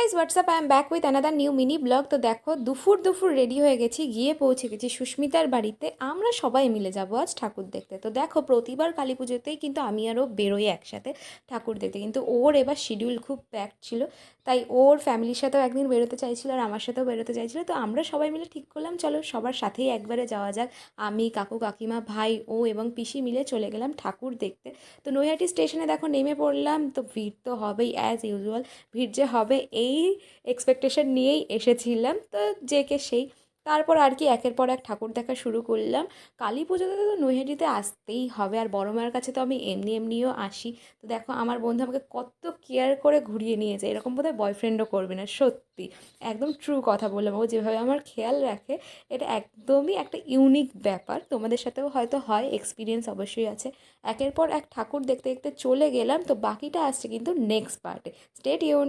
Guys WhatsApp I am back with another new mini blog. তো দেখো দুপুর ready হয়ে গেছি, গিয়ে পৌঁছে গেছি সুস্মিতার বাড়িতে। আমরা সবাই মিলে যাবো আজ ঠাকুর দেখতে। তো দেখো প্রতিবার কালী পুজোতেই কিন্তু আমি আরও বেরোই একসাথে ঠাকুর দেখতে, কিন্তু ওর এবার শিডিউল খুব প্যাকড ছিল, তাই ওর ফ্যামিলির সাথেও একদিন বেরোতে চাইছিল আর আমার সাথেও বেরোতে চাইছিল। তো আমরা সবাই মিলে ঠিক করলাম চলো সবার সাথেই একবারে যাওয়া যাক। আমি, কাকু, কাকিমা, ভাই, ও এবং পিসি মিলে চলে গেলাম ঠাকুর দেখতে। তো নৈহাটি স্টেশনে দেখো নেমে পড়লাম। তো ভিড় তো হবেই অ্যাজ ইউজুয়াল, ভিড় যে হবে এই এক্সপেকটেশন নিয়েই এসেছিলাম। তো যে কে সেই, তারপর আর কি একের পর এক ঠাকুর দেখা শুরু করলাম। কালী পুজোতে তো নৈহাটিতে আসতেই হবে, আর বড় মায়ের কাছে তো আমি এমনিও আসি। তো দেখো আমার বন্ধু আমাকে কত কেয়ার করে ঘুরিয়ে নিয়েছে, এরকম বোধহয় বয়ফ্রেন্ডও করবে না। সত্যি একদম ট্রু কথা বললাম, ও যেভাবে আমার খেয়াল রাখে এটা একদমই একটা ইউনিক ব্যাপার। তোমাদের সাথেও হয়তো হয়, এক্সপিরিয়েন্স অবশ্যই আছে। একের পর এক ঠাকুর দেখতে দেখতে চলে গেলাম, তো বাকিটা আসছে কিন্তু নেক্সট পার্টে। Stay tune.